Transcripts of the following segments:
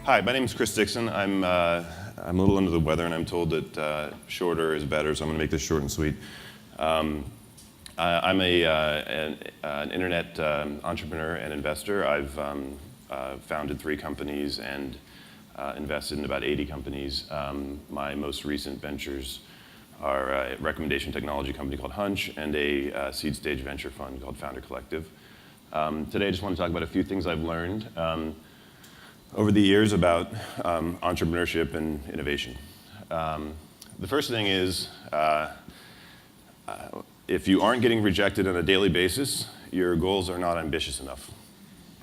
Hi, my name is Chris Dixon. I'm a little under the weather, and I'm told that shorter is better, so I'm going to make this short and sweet. I'm an internet entrepreneur and investor. I've founded 3 companies and invested in about 80 companies. My most recent ventures are a recommendation technology company called Hunch and a seed stage venture fund called Founder Collective. Today I just want to talk about a few things I've learned over the years about entrepreneurship and innovation. The first thing is, if you aren't getting rejected on a daily basis, your goals are not ambitious enough.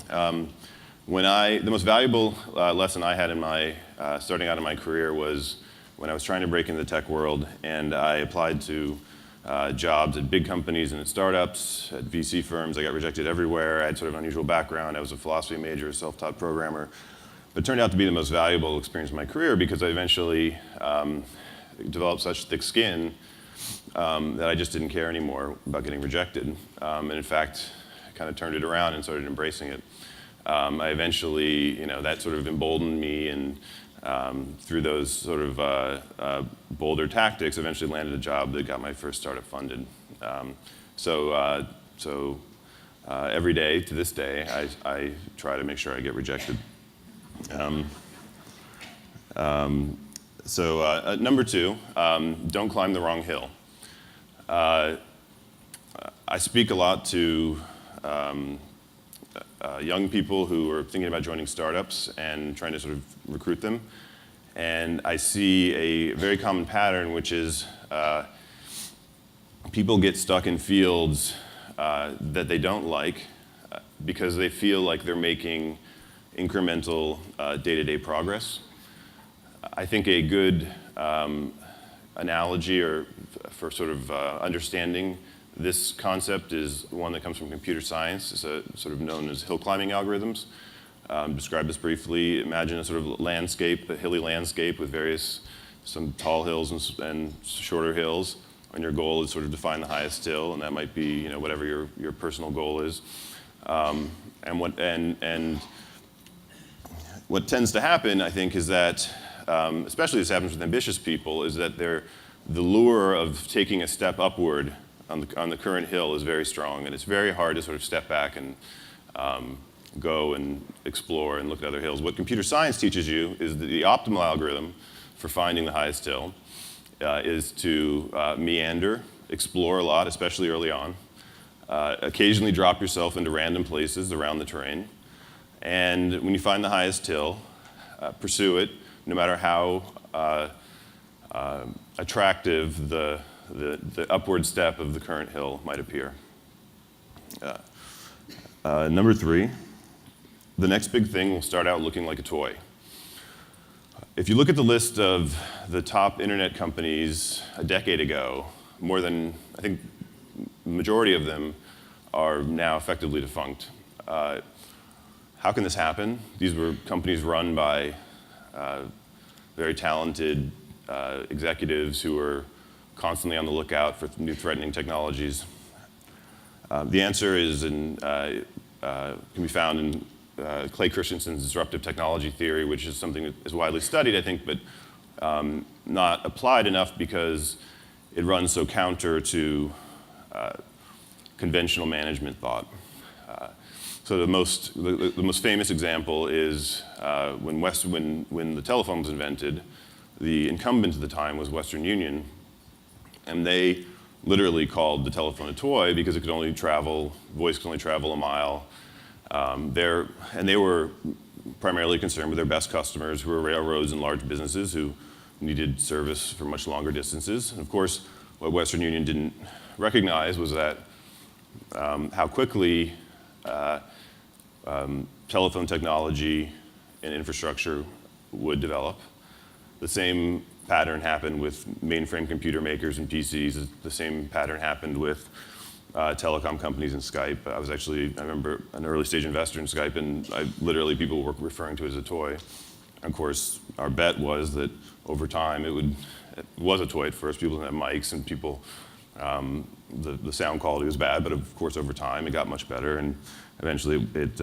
The most valuable lesson I had in my starting out in my career was when I was trying to break into the tech world, and I applied to jobs at big companies and at startups, at VC firms. I got rejected everywhere. I had sort of an unusual background. I was a philosophy major, a self-taught programmer. But it turned out to be the most valuable experience of my career because I eventually developed such thick skin that I just didn't care anymore about getting rejected. And in fact, I kind of turned it around and started embracing it. I eventually, that sort of emboldened me, and through those sort of bolder tactics, eventually landed a job that got my first startup funded. So every day to this day, I try to make sure I get rejected. Number 2, don't climb the wrong hill. I speak a lot to young people who are thinking about joining startups and trying to sort of recruit them. And I see a very common pattern, which is people get stuck in fields that they don't like because they feel like they're making incremental day-to-day progress. I think a good analogy for sort of understanding this concept is one that comes from computer science. It's sort of known as hill climbing algorithms. Describe this briefly. Imagine a sort of landscape, a hilly landscape with some tall hills and shorter hills. And your goal is sort of to find the highest hill, and that might be whatever your personal goal is. What tends to happen, I think, is that, especially this happens with ambitious people, is that the lure of taking a step upward on the current hill is very strong, and it's very hard to sort of step back and go and explore and look at other hills. What computer science teaches you is that the optimal algorithm for finding the highest hill is to meander, explore a lot, especially early on, occasionally drop yourself into random places around the terrain, and when you find the highest hill, pursue it, no matter how attractive the upward step of the current hill might appear. Number 3, the next big thing will start out looking like a toy. If you look at the list of the top internet companies a decade ago, more than, I think, the majority of them are now effectively defunct. How can this happen? These were companies run by very talented executives who were constantly on the lookout for new threatening technologies. The answer can be found in Clay Christensen's disruptive technology theory, which is something that is widely studied, I think, but not applied enough because it runs so counter to conventional management thought. So the most famous example is when the telephone was invented, the incumbent at the time was Western Union, and they literally called the telephone a toy because voice could only travel a mile. They were primarily concerned with their best customers, who were railroads and large businesses who needed service for much longer distances. And of course, what Western Union didn't recognize was that how quickly telephone technology and infrastructure would develop. The same pattern happened with mainframe computer makers and PCs. The same pattern happened with telecom companies and Skype. I remember an early stage investor in Skype, and people were referring to it as a toy. Of course, our bet was that over time it was a toy at first. People didn't have mics, and the sound quality was bad, but of course over time it got much better, and eventually it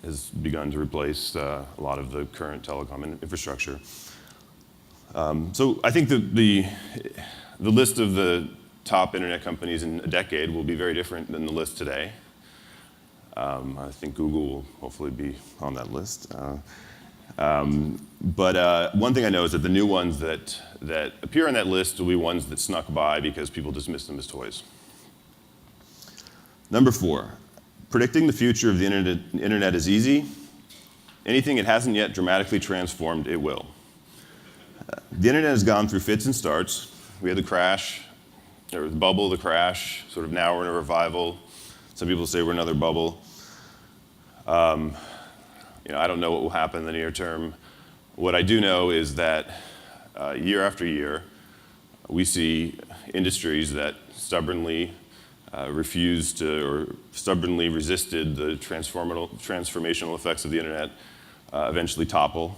has begun to replace a lot of the current telecom infrastructure. So I think the list of the top internet companies in a decade will be very different than the list today. I think Google will hopefully be on that list. But one thing I know is that the new ones that appear on that list will be ones that snuck by because people dismiss them as toys. Number 4, predicting the future of the internet is easy. Anything it hasn't yet dramatically transformed, it will. The internet has gone through fits and starts. We had the crash, or the bubble, the crash, sort of now we're in a revival. Some people say we're in another bubble. I don't know what will happen in the near term. What I do know is that year after year, we see industries that stubbornly refused to, or stubbornly resisted the transformational effects of the internet eventually topple.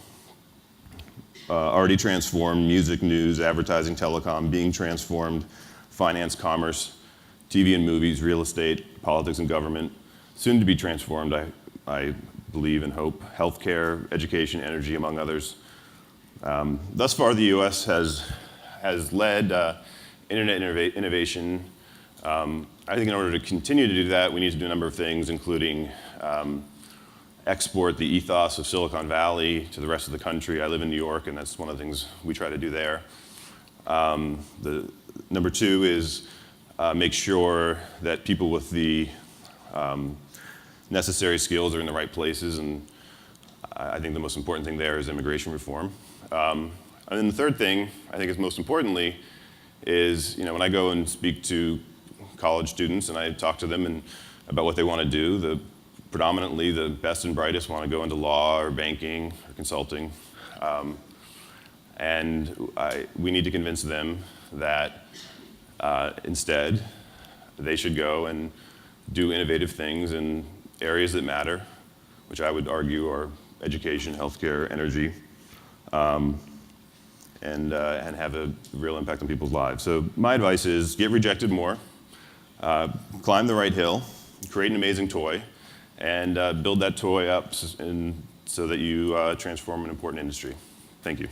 Already transformed: music, news, advertising, telecom, being transformed, finance, commerce, TV and movies, real estate, politics and government, soon to be transformed, I believe and hope, healthcare, education, energy, among others. Thus far, the US has led internet innovation. I think in order to continue to do that, we need to do a number of things, including export the ethos of Silicon Valley to the rest of the country. I live in New York, and that's one of the things we try to do there. Number 2 is make sure that people with the necessary skills are in the right places, and I think the most important thing there is immigration reform. And then the third thing, I think is most importantly, is when I go and speak to college students and I talk to them about what they want to do, predominantly the best and brightest want to go into law or banking or consulting. And we need to convince them that instead they should go and do innovative things in areas that matter, which I would argue are education, healthcare, energy, and have a real impact on people's lives. So my advice is get rejected more, climb the right hill, create an amazing toy, and build that toy up so that you transform an important industry. Thank you.